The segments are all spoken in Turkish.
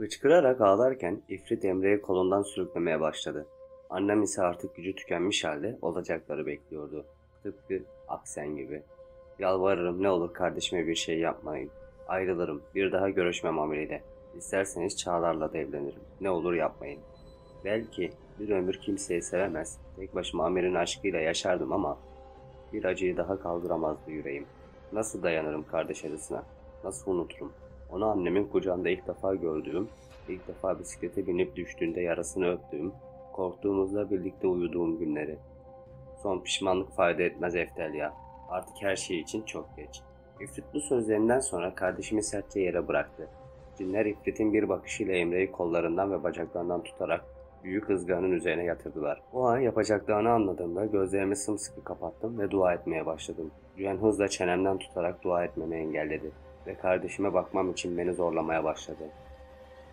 Hıçkırarak ağlarken İfrit Emre'yi kolundan sürüklemeye başladı. Annem ise artık gücü tükenmiş halde olacakları bekliyordu. Tıpkı Aksen gibi. Yalvarırım ne olur kardeşime bir şey yapmayın. Ayrılırım. Bir daha görüşmem Amiri'yle. İsterseniz Çağlar'la da evlenirim. Ne olur yapmayın. Belki bir ömür kimseyi sevemez. Tek başıma Amir'in aşkıyla yaşardım ama bir acıyı daha kaldıramazdı yüreğim. Nasıl dayanırım kardeş acısına? Nasıl unuturum? Onu annemin kucağında ilk defa gördüğüm, ilk defa bisiklete binip düştüğünde yarasını öptüğüm, korktuğumuzda birlikte uyuduğum günleri. Son pişmanlık fayda etmez Eftelya. Artık her şey için çok geç. İfrit bu sözlerinden sonra kardeşimi sertçe yere bıraktı. Cinler İfrit'in bir bakışıyla Emre'yi kollarından ve bacaklarından tutarak büyük ızgaranın üzerine yatırdılar. O an yapacaklarını anladığımda gözlerimi sımsıkı kapattım ve dua etmeye başladım. Cüen hızla çenemden tutarak dua etmemi engelledi ve kardeşime bakmam için beni zorlamaya başladı.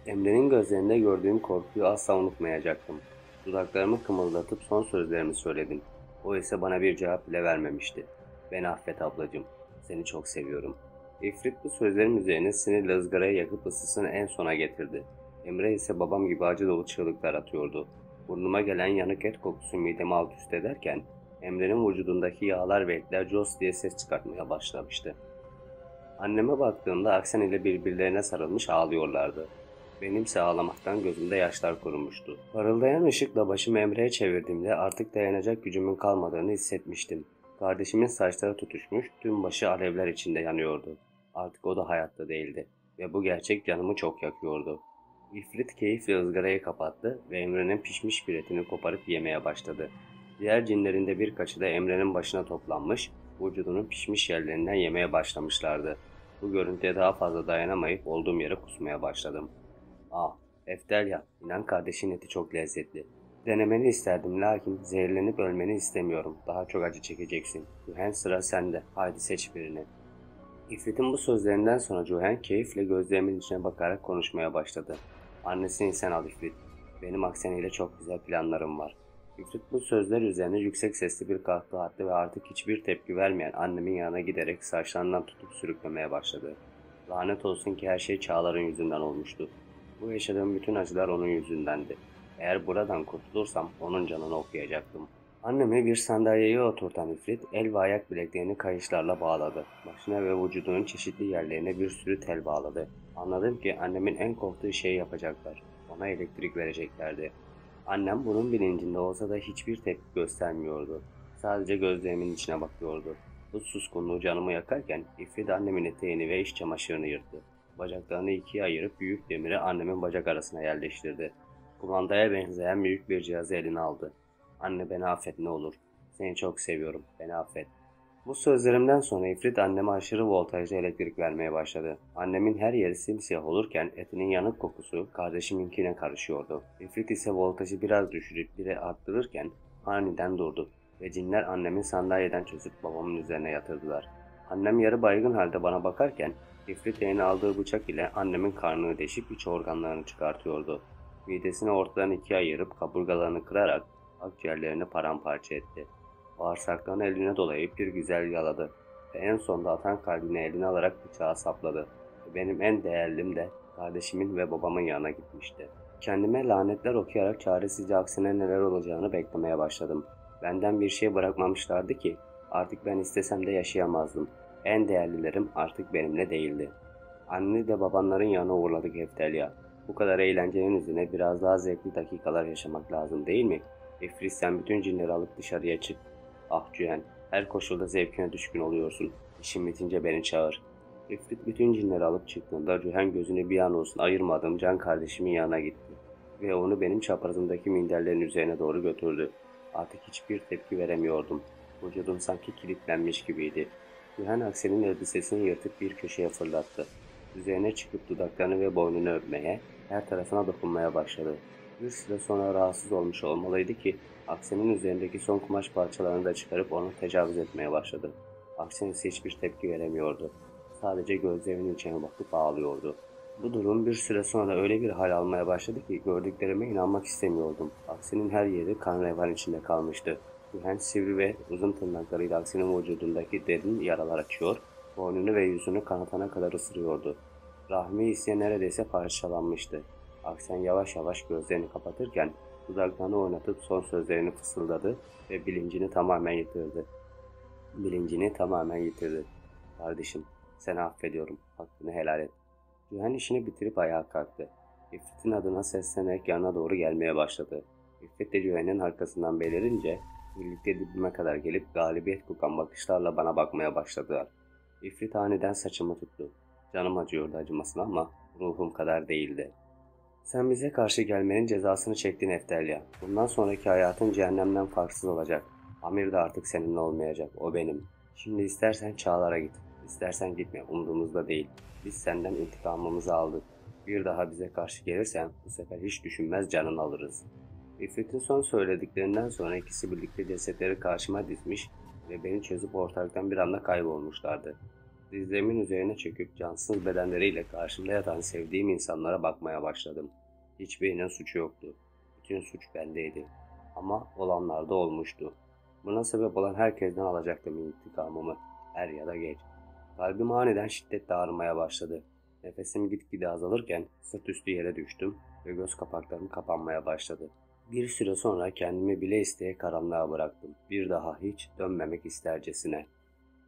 Emre'nin gözlerinde gördüğüm korkuyu asla unutmayacaktım. Dudaklarımı kımıldatıp son sözlerimi söyledim. O ise bana bir cevap bile vermemişti. Beni affet ablacığım. Seni çok seviyorum. İfrit bu sözlerim üzerine sinirle ızgarayı yakıp ısısını en sona getirdi. Emre ise babam gibi acı dolu çığlıklar atıyordu. Burnuma gelen yanık et kokusu midemi alt üst ederken Emre'nin vücudundaki yağlar ve etler cos diye ses çıkartmaya başlamıştı. Anneme baktığımda Aksen ile birbirlerine sarılmış ağlıyorlardı. Benimse ağlamaktan gözümde yaşlar kurumuştu. Parıldayan ışıkla başımı Emre'ye çevirdiğimde artık dayanacak gücümün kalmadığını hissetmiştim. Kardeşimin saçları tutuşmuş, tüm başı alevler içinde yanıyordu. Artık o da hayatta değildi ve bu gerçek canımı çok yakıyordu. İfrit keyifle ızgarayı kapattı ve Emre'nin pişmiş bir etini koparıp yemeye başladı. Diğer cinlerin de birkaçı da Emre'nin başına toplanmış, vücudunun pişmiş yerlerinden yemeye başlamışlardı. Bu görüntüye daha fazla dayanamayıp olduğum yere kusmaya başladım. Ah, Eftelya, inan kardeşin eti çok lezzetli. Denemeni isterdim lakin zehirlenip ölmeni istemiyorum. Daha çok acı çekeceksin. Gühen sıra sende. Haydi seç birini. İfrit'in bu sözlerinden sonra Johan keyifle gözlerimin içine bakarak konuşmaya başladı. Annesini sen al İfrit. Benim akseniyle çok güzel planlarım var. İfrit bu sözler üzerine yüksek sesli bir kahkaha attı ve artık hiçbir tepki vermeyen annemin yanına giderek saçlarından tutup sürüklemeye başladı. Lanet olsun ki her şey Çağlar'ın yüzünden olmuştu. Bu yaşadığım bütün acılar onun yüzündendi. Eğer buradan kurtulursam onun canını okuyacaktım. Annemi bir sandalyeye oturtan İfrit el ve ayak bileklerini kayışlarla bağladı. Başına ve vücudunun çeşitli yerlerine bir sürü tel bağladı. Anladım ki annemin en korktuğu şeyi yapacaklar. Ona elektrik vereceklerdi. Annem bunun bilincinde olsa da hiçbir tepki göstermiyordu. Sadece gözlerimin içine bakıyordu. Bu suskunluğu canımı yakarken İfrit annemin eteğini ve iç çamaşırını yırttı. Bacaklarını ikiye ayırıp büyük demiri annemin bacak arasına yerleştirdi. Kumandaya benzeyen büyük bir cihazı eline aldı. Anne beni affet ne olur. Seni çok seviyorum. Beni affet. Bu sözlerimden sonra İfrit anneme aşırı voltajlı elektrik vermeye başladı. Annemin her yeri simsiyah olurken etinin yanık kokusu kardeşiminkine karışıyordu. İfrit ise voltajı biraz düşürüp bire arttırırken aniden durdu ve cinler annemin sandalyeden çözüp babamın üzerine yatırdılar. Annem yarı baygın halde bana bakarken İfrit eline aldığı bıçak ile annemin karnını deşip iç organlarını çıkartıyordu. Midesini ortadan ikiye ayırıp kaburgalarını kırarak akciğerlerini paramparça etti. Bağırsaklarını eline dolayıp bir güzel yaladı ve en sonunda atan kalbini eline alarak bıçağı sapladı. Benim en değerlim de kardeşimin ve babamın yanına gitmişti. Kendime lanetler okuyarak çaresizce aksine neler olacağını beklemeye başladım. Benden bir şey bırakmamışlardı ki artık ben istesem de yaşayamazdım. En değerlilerim artık benimle değildi. Anneni de babanların yanına uğurladık Eftelya. Bu kadar eğlencenin üzerine biraz daha zevkli dakikalar yaşamak lazım değil mi? İfrit sen bütün cinleri alıp dışarıya çık. Ah Cühen, her koşulda zevkine düşkün oluyorsun. İşin bitince beni çağır. İfrit bütün cinleri alıp çıktığında Cühen gözünü bir an olsun ayırmadığım can kardeşimin yanına gitti. Ve onu benim çaprazımdaki minderlerin üzerine doğru götürdü. Artık hiçbir tepki veremiyordum. Vücudum sanki kilitlenmiş gibiydi. Cühen Aksel'in elbisesini yırtıp bir köşeye fırlattı. Üzerine çıkıp dudaklarını ve boynunu öpmeye, her tarafına dokunmaya başladı. Bir süre sonra rahatsız olmuş olmalıydı ki Aksen'in üzerindeki son kumaş parçalarını da çıkarıp onu tecavüz etmeye başladı. Aksen ise hiçbir tepki veremiyordu. Sadece gözlerinin içine bakıp ağlıyordu. Bu durum bir süre sonra öyle bir hal almaya başladı ki gördüklerime inanmak istemiyordum. Aksen'in her yeri kan revan içinde kalmıştı. Gühen sivri ve uzun tırnaklarıyla Aksen'in vücudundaki derin yaralar açıyor, boynunu ve yüzünü kanatana kadar ısırıyordu. Rahmi ise neredeyse parçalanmıştı. Aksen yavaş yavaş gözlerini kapatırken dudaklarını oynatıp son sözlerini fısıldadı ve bilincini tamamen yitirdi. Kardeşim, seni affediyorum. Hakkını helal et. Cihan işini bitirip ayağa kalktı. İffet'in adına seslenerek yanına doğru gelmeye başladı. İffet de Cihan'ın arkasından belirince birlikte dibime kadar gelip galibiyet kokan bakışlarla bana bakmaya başladılar. İffet aniden saçımı tuttu. Canım acıyordu acımasına ama ruhum kadar değildi. Sen bize karşı gelmenin cezasını çektin Eftelya. Bundan sonraki hayatın cehennemden farksız olacak. Amir de artık seninle olmayacak. O benim. Şimdi istersen Çağlar'a git. İstersen gitme. Umurumuzda değil. Biz senden intikamımızı aldık. Bir daha bize karşı gelirsen bu sefer hiç düşünmez canını alırız. İffet'in son söylediklerinden sonra ikisi birlikte cesetleri karşıma dizmiş ve beni çözüp ortalıktan bir anda kaybolmuşlardı. Dizlerimin üzerine çöküp cansız bedenleriyle karşımda yatan sevdiğim insanlara bakmaya başladım. Hiçbirinin suçu yoktu. Bütün suç bendeydi. Ama olanlar da olmuştu. Buna sebep olan herkesten alacaktım intikamımı. Er ya da geç. Kalbim aniden şiddetle ağrımaya başladı. Nefesim gitgide azalırken sırt üstü yere düştüm ve göz kapaklarım kapanmaya başladı. Bir süre sonra kendimi bile isteye karanlığa bıraktım. Bir daha hiç dönmemek istercesine.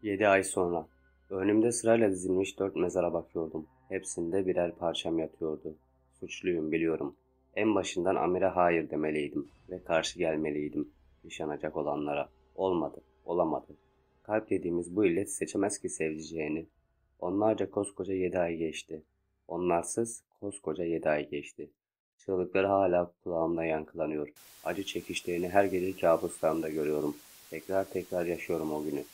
7 ay sonra. Önümde sırayla dizilmiş 4 mezara bakıyordum. Hepsinde birer parçam yatıyordu. Suçluyum biliyorum. En başından Amir'e hayır demeliydim ve karşı gelmeliydim yaşanacak olanlara. Olmadı, olamadı. Kalp dediğimiz bu illet seçemez ki sevdiceğini. Onlarca koskoca 7 ay geçti. Onlarsız koskoca 7 ay geçti. Çığlıkları hala kulağımda yankılanıyor. Acı çekişlerini her gece kabuslarımda görüyorum. Tekrar tekrar yaşıyorum o günü.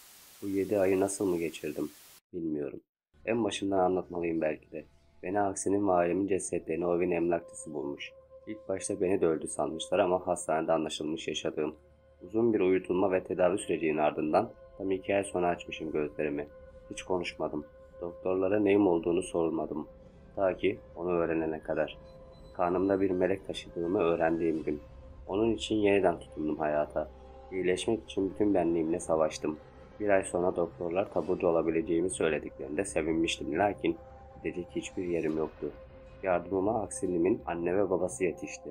Bu 7 ayı nasıl mı geçirdim? Bilmiyorum. En başından anlatmalıyım belki de. Beni Aksen'in ve ailemin cesetlerini o evin emlakçısı bulmuş. İlk başta beni de öldü sanmışlar ama hastanede anlaşılmış yaşadığım. Uzun bir uyutulma ve tedavi sürecinin ardından tam 2 ay sonra açmışım gözlerimi. Hiç konuşmadım. Doktorlara neyim olduğunu sormadım. Ta ki onu öğrenene kadar. Karnımda bir melek taşıdığımı öğrendiğim gün. Onun için yeniden tutundum hayata. İyileşmek için bütün benliğimle savaştım. Bir ay sonra doktorlar taburcu olabileceğimi söylediklerinde sevinmiştim. Lakin gidecek hiçbir yerim yoktu. Yardımıma Aksel'imin anne ve babası yetişti.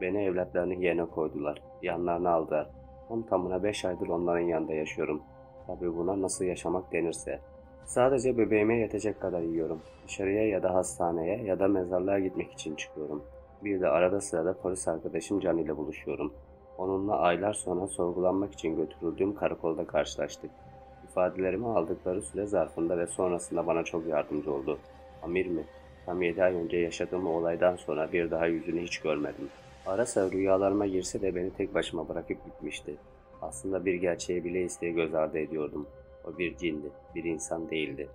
Beni evlatlarının yerine koydular. Yanlarına aldılar. Tam tamına 5 aydır onların yanında yaşıyorum. Tabii buna nasıl yaşamak denirse. Sadece bebeğime yetecek kadar yiyorum. Dışarıya ya da hastaneye ya da mezarlığa gitmek için çıkıyorum. Bir de arada sırada polis arkadaşım Can ile buluşuyorum. Onunla aylar sonra sorgulanmak için götürüldüğüm karakolda karşılaştık. İfadelerimi aldıkları süre zarfında ve sonrasında bana çok yardımcı oldu. Amir mi? Tam 7 ay önce yaşadığım olaydan sonra bir daha yüzünü hiç görmedim. Ara sıra rüyalarıma girse de beni tek başıma bırakıp gitmişti. Aslında bir gerçeği bile isteye göz ardı ediyordum. O bir cindi, bir insan değildi.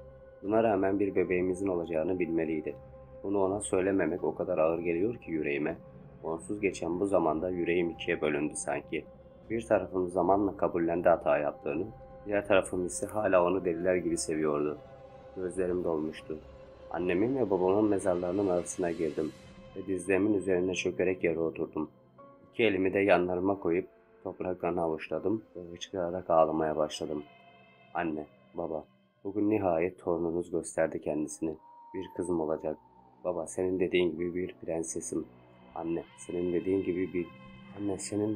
Buna rağmen bir bebeğimizin olacağını bilmeliydi. Bunu ona söylememek o kadar ağır geliyor ki yüreğime. Onsuz geçen bu zamanda yüreğim ikiye bölündü sanki. Bir tarafım zamanla kabullendi hata yaptığını, diğer tarafım ise hala onu deliler gibi seviyordu. Gözlerim dolmuştu. Annemin ve babamın mezarlarının arasına girdim ve dizlerimin üzerine çökerek yere oturdum. İki elimi de yanlarıma koyup topraklarını avuçladım ve hıçkırarak ağlamaya başladım. Anne, baba, bugün nihayet torununuz gösterdi kendisini. Bir kızım olacak. Baba, senin dediğin gibi bir prensesim. Anne, senin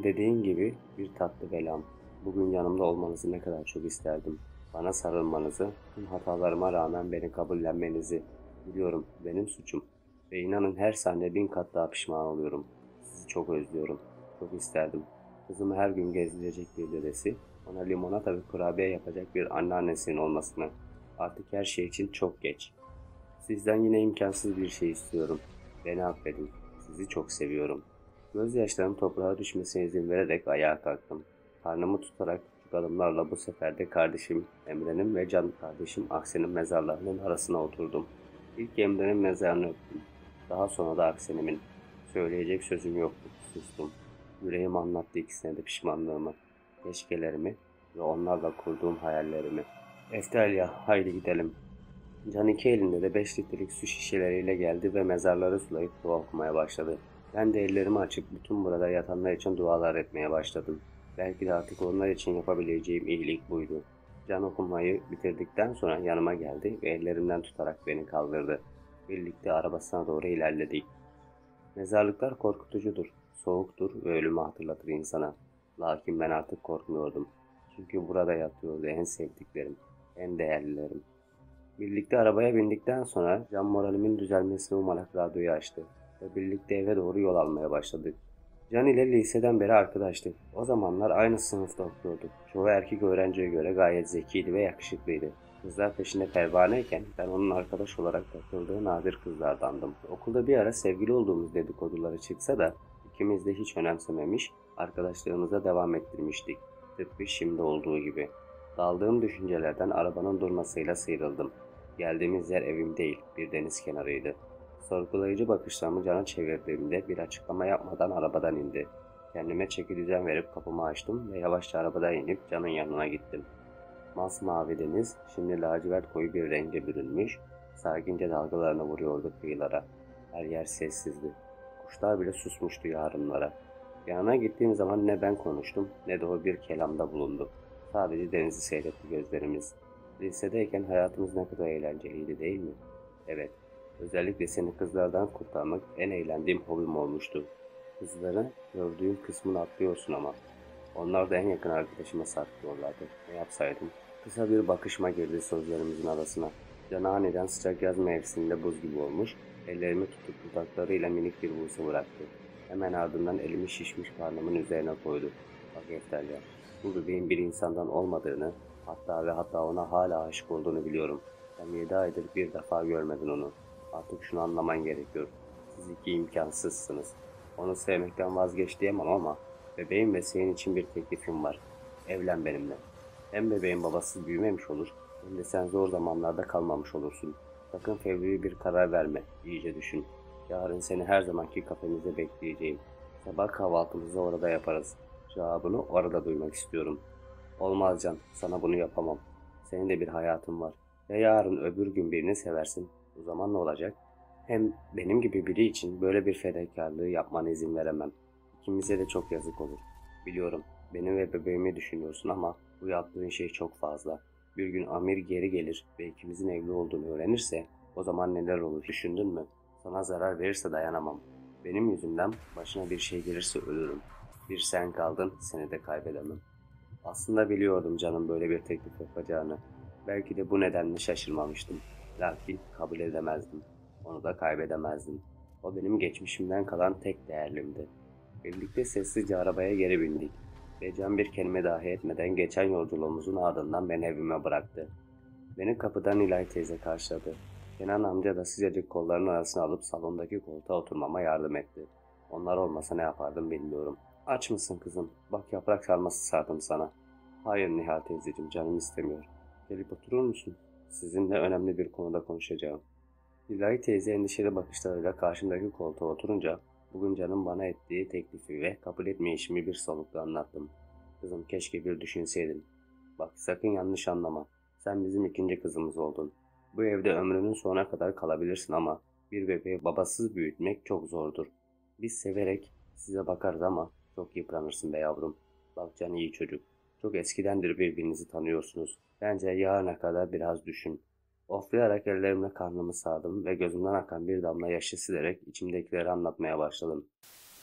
dediğin gibi bir tatlı belam. Bugün yanımda olmanızı ne kadar çok isterdim. Bana sarılmanızı, tüm hatalarıma rağmen beni kabullenmenizi. Biliyorum, benim suçum. Ve inanın her saniye 1000 kat daha pişman oluyorum. Sizi çok özlüyorum. Çok isterdim. Kızımı her gün gezdirecek bir dedesi, ona limonata ve kurabiye yapacak bir anneannesinin olmasını. Artık her şey için çok geç. Sizden yine imkansız bir şey istiyorum. Beni affedin. Sizi çok seviyorum. Gözyaşlarım toprağa düşmesine izin vererek ayağa kalktım. Karnımı tutarak küçük adımlarla bu sefer de kardeşim Emre'nin ve can kardeşim Aksen'in mezarlarının arasına oturdum. İlk Emre'nin mezarını öptüm. Daha sonra da Aksen'imin. Söyleyecek sözüm yoktu. Sustum. Yüreğim anlattı ikisine de pişmanlığımı, keşkelerimi ve onlarla kurduğum hayallerimi. Eftelya, haydi gidelim. Can iki elinde de 5 litrelik su şişeleriyle geldi ve mezarları sulayıp dua okumaya başladı. Ben de ellerimi açıp bütün burada yatanlar için dualar etmeye başladım. Belki de artık onlar için yapabileceğim iyilik buydu. Can okumayı bitirdikten sonra yanıma geldi ve ellerimden tutarak beni kaldırdı. Birlikte arabasına doğru ilerledik. Mezarlıklar korkutucudur, soğuktur ve ölümü hatırlatır insana. Lakin ben artık korkmuyordum. Çünkü burada yatıyordu en sevdiklerim, en değerlilerim. Birlikte arabaya bindikten sonra can moralimin düzelmesini umarak radyoyu açtı ve birlikte eve doğru yol almaya başladık. Can ile liseden beri arkadaştık. O zamanlar aynı sınıfta okuyorduk. Çoğu erkek öğrenciye göre gayet zekiydi ve yakışıklıydı. Kızlar peşinde pervaneyken ben onun arkadaş olarak takıldığı nadir kızlardandım. Okulda bir ara sevgili olduğumuz dedikoduları çıksa da ikimiz de hiç önemsememiş, arkadaşlığımıza devam ettirmiştik. Tıpkı şimdi olduğu gibi. Daldığım düşüncelerden arabanın durmasıyla sıyrıldım. Geldiğimiz yer evim değil, bir deniz kenarıydı. Sorgulayıcı bakışlarımı Can'a çevirdiğimde bir açıklama yapmadan arabadan indi. Kendime çekidüzen verip kapımı açtım ve yavaşça arabadan inip Can'ın yanına gittim. Masmavi deniz şimdi lacivert koyu bir renge bürünmüş, sakince dalgalarını vuruyordu kıyılara. Her yer sessizdi. Kuşlar bile susmuştu yarınlara. Yanına gittiğim zaman ne ben konuştum ne de o bir kelamda bulundu. Sadece denizi seyretti gözlerimiz. Lisedeyken hayatımız ne kadar eğlenceliydi değil mi? Evet. Özellikle seni kızlardan kurtarmak en eğlendiğim hobim olmuştu. Kızları gördüğün kısmını atlıyorsun ama. Onlar da en yakın arkadaşıma sarkıyorlardı. Ne yapsaydım? Kısa bir bakışma girdi sözlerimizin arasına. Canı aniden sıcak yaz mevsiminde buz gibi olmuş, ellerimi tutup dudaklarıyla minik bir buğse bıraktı. Hemen ardından elimi şişmiş karnımın üzerine koydu. Bak Eftalya, bu bebeğin bir insandan olmadığını, hatta ona hala aşık olduğunu biliyorum. Sen 7 aydır bir defa görmedin onu. Artık şunu anlaman gerekiyor. Siz iki imkansızsınız. Onu sevmekten vazgeç diyemem ama bebeğim ve senin için bir teklifim var. Evlen benimle. Hem bebeğin babasız büyümemiş olur, hem de sen zor zamanlarda kalmamış olursun. Sakın fevri bir karar verme, iyice düşün. Yarın seni her zamanki kafemizde bekleyeceğim. Sabah kahvaltımızı orada yaparız. Cevabını orada duymak istiyorum. Olmaz Can, sana bunu yapamam. Senin de bir hayatın var. Ya yarın öbür gün birini seversin, o zaman ne olacak? Hem benim gibi biri için böyle bir fedakarlığı yapmana izin veremem. İkimize de çok yazık olur. Biliyorum, benim ve bebeğimi düşünüyorsun ama bu yaptığın şey çok fazla. Bir gün Amir geri gelir ve ikimizin evli olduğunu öğrenirse o zaman neler olur düşündün mü? Sana zarar verirse dayanamam. Benim yüzümden başına bir şey gelirse ölürüm. Bir sen kaldın, seni de kaybedemem. Aslında biliyordum canım böyle bir teklif yapacağını. Belki de bu nedenle şaşırmamıştım. Lakin kabul edemezdim. Onu da kaybedemezdim. O benim geçmişimden kalan tek değerlimdi. Birlikte sessizce arabaya geri bindik. Ve Can bir kelime dahi etmeden geçen yolculuğumuzun ardından beni evime bıraktı. Beni kapıdan Nilay teyze karşıladı. Kenan amca da sıcacık kollarının arasına alıp salondaki koltuğa oturmama yardım etti. Onlar olmasa ne yapardım bilmiyorum. Aç mısın kızım? Bak yaprak sarması sardım sana. Hayır Nihal teyzeciğim canım istemiyor. Gelip oturur musun? Sizinle önemli bir konuda konuşacağım. Nilay teyze endişeli bakışlarıyla karşımdaki koltuğa oturunca bugün canım bana ettiği teklifi ve kabul etmeyişimi bir solukla anlattım. Kızım keşke bir düşünseydin. Bak sakın yanlış anlama. Sen bizim ikinci kızımız oldun. Bu evde ömrünün sonuna kadar kalabilirsin ama bir bebeği babasız büyütmek çok zordur. Biz severek size bakarız ama çok yıpranırsın be yavrum. Bak Can iyi çocuk. Çok eskidendir birbirinizi tanıyorsunuz. Bence yarına kadar biraz düşün. Oflayarak ellerimle karnımı sardım ve gözümden akan bir damla yaşı silerek içimdekileri anlatmaya başladım.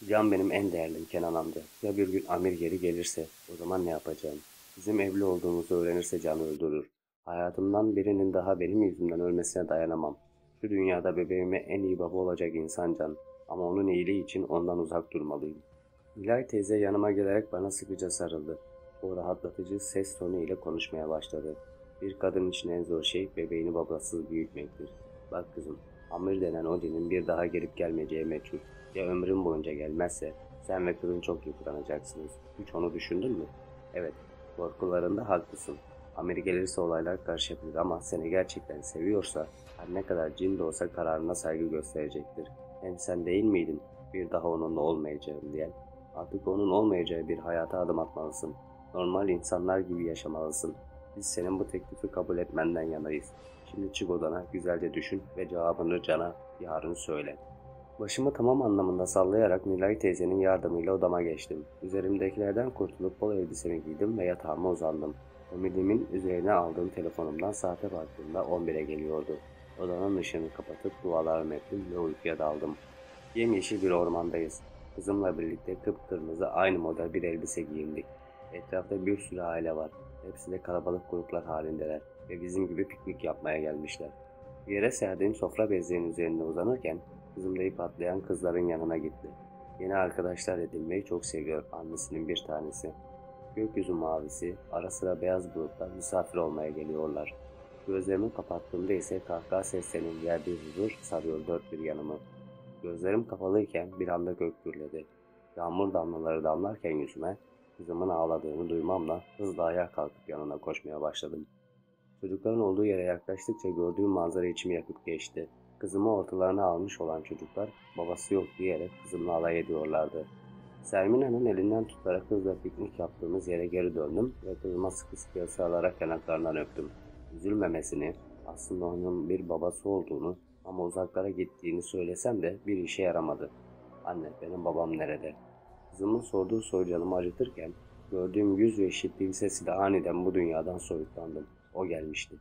Can benim en değerlim Kenan amca. Ya bir gün Amir geri gelirse o zaman ne yapacağım? Bizim evli olduğumuzu öğrenirse Can'ı öldürür. Hayatımdan birinin daha benim yüzümden ölmesine dayanamam. Şu dünyada bebeğime en iyi baba olacak insan Can. Ama onun iyiliği için ondan uzak durmalıyım. Nilay teyze yanıma gelerek bana sıkıca sarıldı. O rahatlatıcı ses tonu ile konuşmaya başladı. Bir kadın için en zor şey bebeğini babasız büyütmektir. Bak kızım, Amir denen Odin'in bir daha gelip gelmeyeceği meçhul. Ya ömrün boyunca gelmezse sen ve kızın çok yıpranacaksınız. Hiç onu düşündün mü? Evet, korkularında haklısın. Amir gelirse olaylar karışabilir ama seni gerçekten seviyorsa her ne kadar cin de olsa kararına saygı gösterecektir. Hem sen değil miydin bir daha onunla olmayacağım diyen? Artık onun olmayacağı bir hayata adım atmalısın. Normal insanlar gibi yaşamalısın. Biz senin bu teklifi kabul etmenden yanayız. Şimdi çık odana, güzelce düşün ve cevabını Can'a yarın söyle. Başımı tamam anlamında sallayarak Nilay teyzenin yardımıyla odama geçtim. Üzerimdekilerden kurtulup bol elbisemi giydim ve yatağıma uzandım. Komodimin üzerine aldığım telefonumdan saate baktığımda 11'e geliyordu. Odanın ışığını kapatıp dualarımı ettim ve uykuya daldım. Yemyeşil bir ormandayız. Kızımla birlikte kıpkırmızı aynı model bir elbise giyindik. Etrafta bir sürü aile var. Hepsi de kalabalık gruplar halindeler ve bizim gibi piknik yapmaya gelmişler. Yere serdiğim sofra bezlerinin üzerinde uzanırken kızım da ip atlayan kızların yanına gitti. Yeni arkadaşlar edinmeyi çok seviyor annesinin bir tanesi. Gökyüzü mavisi, ara sıra beyaz bulutlar misafir olmaya geliyorlar. Gözlerimi kapattığımda ise kahkaha seslerinin verdiği huzur sarıyor dört bir yanımı. Gözlerim kapalıyken bir anda gök gürledi. Yağmur damlaları damlarken yüzüme, kızımın ağladığını duymamla hızla ayağa kalkıp yanına koşmaya başladım. Çocukların olduğu yere yaklaştıkça gördüğüm manzara içimi yakıp geçti. Kızımı ortalarına almış olan çocuklar babası yok diyerek kızımla alay ediyorlardı. Sermina'nın elinden tutarak hızla piknik yaptığımız yere geri döndüm ve kızıma sıkı sıkı sarılarak yanaklarından öptüm. Üzülmemesini, aslında onun bir babası olduğunu ama uzaklara gittiğini söylesem de bir işe yaramadı. Anne, benim babam nerede? Kızımın sorduğu soru canımı acıtırken gördüğüm yüz ve işittiğim sesi de aniden bu dünyadan soyutlandım. O gelmişti.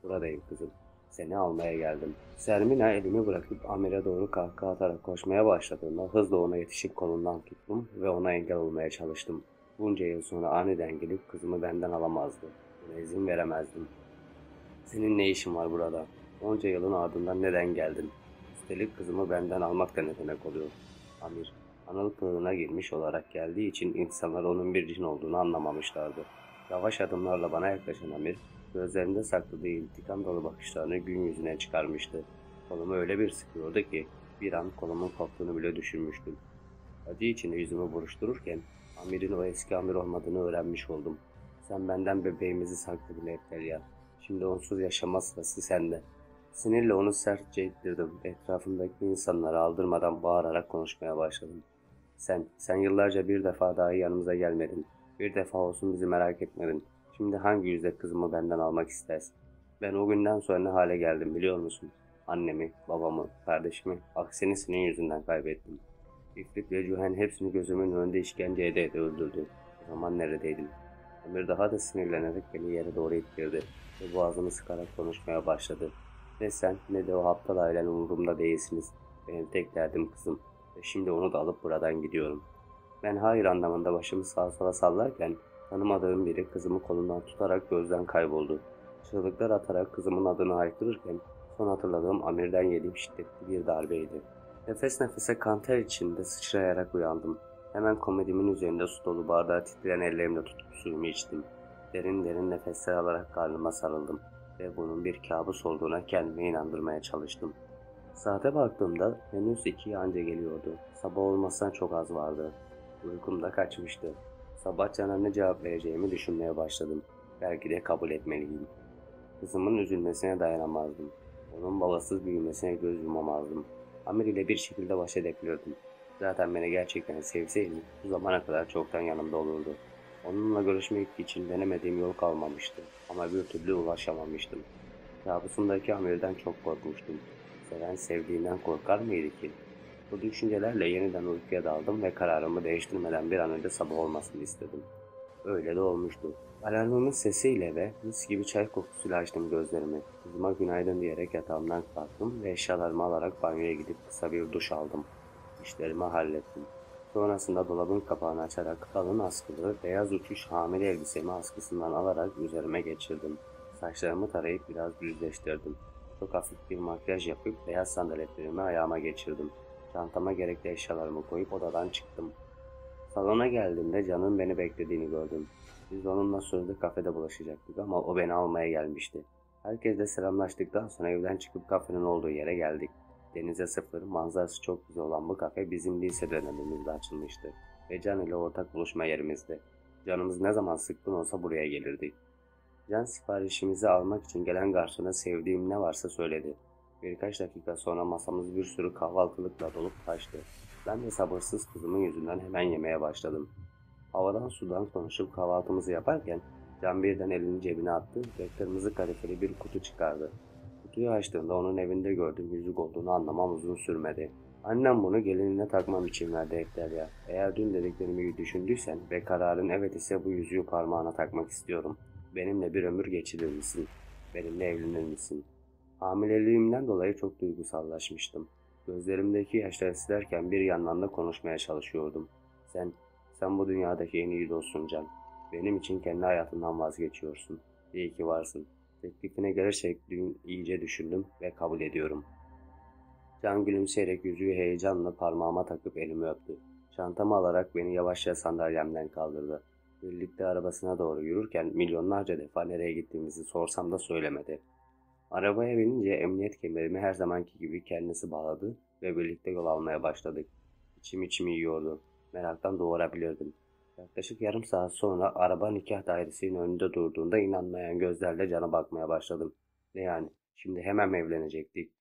Buradayım kızım. Seni almaya geldim. Sermina elimi bırakıp Amir'e doğru kahkaha atarak koşmaya başladığında hızla ona yetişip kolundan tuttum ve ona engel olmaya çalıştım. Bunca yıl sonra aniden gelip kızımı benden alamazdı. Buna izin veremezdim. Senin ne işin var burada? Onca yılın ardından neden geldin? Üstelik kızımı benden almak da ne demek oluyor? Amir, analı kılığına girmiş olarak geldiği için insanlar onun bir cin olduğunu anlamamışlardı. Yavaş adımlarla bana yaklaşan Amir, gözlerinde sakladığı intikam dolu bakışlarını gün yüzüne çıkarmıştı. Kolumu öyle bir sıkıyordu ki bir an kolumun koptuğunu bile düşünmüştüm. Acı içinde yüzümü buruştururken Amir'in o eski Amir olmadığını öğrenmiş oldum. Sen benden bebeğimizi sakladın Eftelya. Şimdi onsuz yaşama sırası sende. Sinirle onu sertçe ittirdim. Etrafımdaki insanları aldırmadan bağırarak konuşmaya başladım. Sen yıllarca bir defa dahi yanımıza gelmedin. Bir defa olsun bizi merak etmedin. Şimdi hangi yüzle kızımı benden almak istersin? Ben o günden sonra ne hale geldim biliyor musun? Annemi, babamı, kardeşimi, aksini senin yüzünden kaybettim. İfrit ve Cühen hepsini gözümün önünde işkence ede öldürdü. O zaman neredeydin? Emir daha da sinirlenerek beni yere doğru ittirdi ve boğazımı sıkarak konuşmaya başladı. Ne sen ne de o aptal ailen umurumda değilsiniz. Benim tek derdim kızım ve şimdi onu da alıp buradan gidiyorum. Ben hayır anlamında başımı sağa sola sallarken tanımadığım biri kızımı kolundan tutarak gözden kayboldu. Çığlıklar atarak kızımın adını haykırırken son hatırladığım Amir'den yediğim şiddetli bir darbeydi. Nefes nefese kanter içinde sıçrayarak uyandım. Hemen komedimin üzerinde su dolu bardağı titreyen ellerimle tutup suyumu içtim. Derin derin nefesler alarak karnıma sarıldım ve bunun bir kabus olduğuna kendime inandırmaya çalıştım. Saate baktığımda henüz 2'ye anca geliyordu. Sabah olmasına çok az vardı. Uykum da kaçmıştı. Sabah Can'a ne cevap vereceğimi düşünmeye başladım. Belki de kabul etmeliyim. Kızımın üzülmesine dayanamazdım. Onun babasız büyümesine göz yumamazdım. Amir ile bir şekilde baş edebilirdim. Zaten beni gerçekten sevseydi bu zamana kadar çoktan yanımda olurdu. Onunla görüşmek için denemediğim yol kalmamıştı ama bir türlü ulaşamamıştım. Kabusumdaki Amir'den çok korkmuştum. Seven sevdiğinden korkar mıydı ki? Bu düşüncelerle yeniden uykuya daldım ve kararımı değiştirmeden bir an önce sabah olmasını istedim. Öyle de olmuştu. Alarmımın sesiyle ve mis gibi çay kokusuyla açtım gözlerimi. Kızıma günaydın diyerek yatağımdan kalktım ve eşyalarımı alarak banyoya gidip kısa bir duş aldım. İşlerimi hallettim. Sonrasında dolabın kapağını açarak kalın askılı beyaz uçuş hamile elbisemi askısından alarak üzerime geçirdim. Saçlarımı tarayıp biraz düzleştirdim. Çok hafif bir makyaj yapıp beyaz sandaletlerimi ayağıma geçirdim. Çantama gerekli eşyalarımı koyup odadan çıktım. Salona geldiğimde Can'ın beni beklediğini gördüm. Biz onunla sözde kafede buluşacaktık ama o beni almaya gelmişti. Herkesle selamlaştıktan sonra evden çıkıp kafenin olduğu yere geldik. Denize sıfır, manzarası çok güzel olan bu kafe bizim lise dönemimizde açılmıştı. Ve Can ile ortak buluşma yerimizdi. Canımız ne zaman sıkkın olsa buraya gelirdik. Can siparişimizi almak için gelen garsona sevdiğim ne varsa söyledi. Birkaç dakika sonra masamız bir sürü kahvaltılıkla dolup taştı. Ben de sabırsız kızımın yüzünden hemen yemeye başladım. Havadan sudan konuşup kahvaltımızı yaparken Can birden elini cebine attı ve kırmızı kadefeli bir kutu çıkardı. Kutuyu açtığımda onun evinde gördüğüm yüzük olduğunu anlamam uzun sürmedi. Annem bunu gelinine takmam için verdi Eftelya. Eğer dün dediklerimi düşündüysen ve kararın evet ise bu yüzüğü parmağına takmak istiyorum. Benimle bir ömür geçirir misin? Benimle evlenir misin? Hamileliğimden dolayı çok duygusallaşmıştım. Gözlerimdeki yaşları silerken bir yandan da konuşmaya çalışıyordum. Sen bu dünyadaki en iyi dostsun Can. Benim için kendi hayatından vazgeçiyorsun. İyi ki varsın. Teklifine gelirsek dün iyice düşündüm ve kabul ediyorum. Can gülümseyerek yüzüğü heyecanla parmağıma takıp elimi öptü. Çantamı alarak beni yavaşça sandalyemden kaldırdı. Birlikte arabasına doğru yürürken milyonlarca defa nereye gittiğimizi sorsam da söylemedi. Arabaya binince emniyet kemerimi her zamanki gibi kendisi bağladı ve birlikte yol almaya başladık. İçim yiyordu. Meraktan doğurabilirdim. Yaklaşık yarım saat sonra araba nikah dairesinin önünde durduğunda inanmayan gözlerle Can'a bakmaya başladım. Ne yani? Şimdi hemen mi evlenecektik?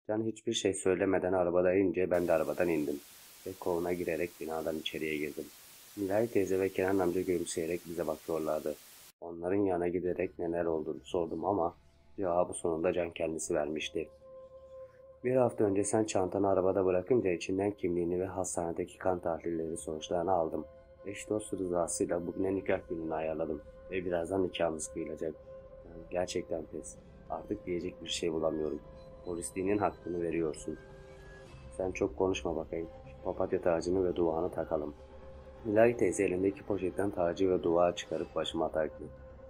Can hiçbir şey söylemeden arabada inince ben de arabadan indim ve koluna girerek binadan içeriye girdim. Nilay teyze ve Kenan amca gülümseyerek bize bakıyorlardı. Onların yanına giderek neler olduğunu sordum ama cevabı sonunda Can kendisi vermişti. Bir hafta önce sen çantanı arabada bırakınca içinden kimliğini ve hastanedeki kan tahlilleri sonuçlarını aldım. Eş dost rızasıyla bugüne nikah gününü ayarladım ve birazdan nikahımız kıyılacak. Yani gerçekten pes. Artık diyecek bir şey bulamıyorum. Polisliğinin hakkını veriyorsun. Sen çok konuşma bakayım. Şu papatya tacını ve duvağını takalım. Nilay teyze elindeki poşetten tacı ve duvağı çıkarıp başıma taktı.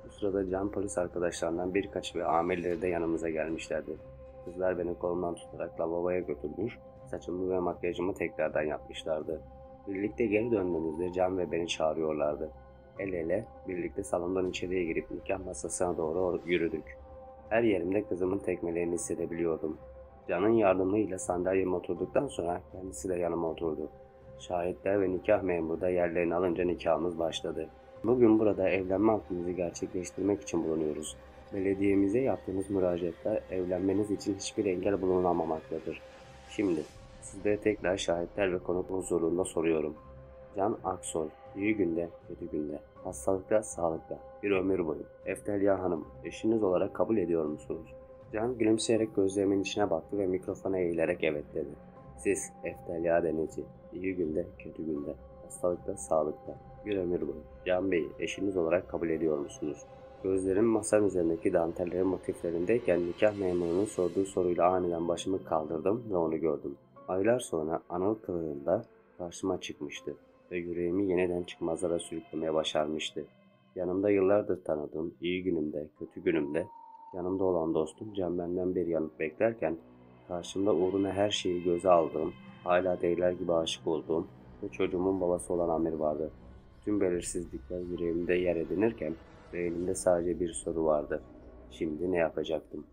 Bu sırada Can polis arkadaşlarından birkaç ve amirleri de yanımıza gelmişlerdi. Kızlar beni kolumdan tutarak lavaboya götürmüş, saçımı ve makyajımı tekrardan yapmışlardı. Birlikte geri döndüğümüzde Can ve beni çağırıyorlardı. El ele birlikte salondan içeriye girip nikah masasına doğru yürüdük. Her yerimde kızımın tekmelerini hissedebiliyordum. Can'ın yardımıyla sandalyeme oturduktan sonra kendisi de yanıma oturdu. Şahitler ve nikah memuru da yerlerini alınca nikahımız başladı. Bugün burada evlenme hakkımızı gerçekleştirmek için bulunuyoruz. Belediyemize yaptığınız müracaatta evlenmeniz için hiçbir engel bulunamamaktadır. Şimdi sizlere tekrar şahitler ve konuk huzurunda soruyorum. Can Aksoy, iyi günde, kötü günde, hastalıkta, sağlıkta, bir ömür boyu. Eftelya Hanım, eşiniz olarak kabul ediyor musunuz? Can gülümseyerek gözlerimin içine baktı ve mikrofona eğilerek evet dedi. Siz Eftelya Denizci, iyi günde, kötü günde, hastalıkta, sağlıkta, bir ömür boyu. Can Bey, eşiniz olarak kabul ediyor musunuz? Gözlerim masanın üzerindeki dantellerin motiflerindeyken nikah memurunun sorduğu soruyla aniden başımı kaldırdım ve onu gördüm. Aylar sonra Anıl kılığında karşıma çıkmıştı ve yüreğimi yeniden çıkmazlara sürüklemeye başarmıştı. Yanımda yıllardır tanıdığım, iyi günümde, kötü günümde, yanımda olan dostum Can benden bir yanıt beklerken, karşımda uğruna her şeyi göze aldığım, hala deliler gibi aşık olduğum ve çocuğumun babası olan Amir vardı. Tüm belirsizlikler yüreğimde yer edinirken, ve elimde sadece bir soru vardı. Şimdi ne yapacaktım?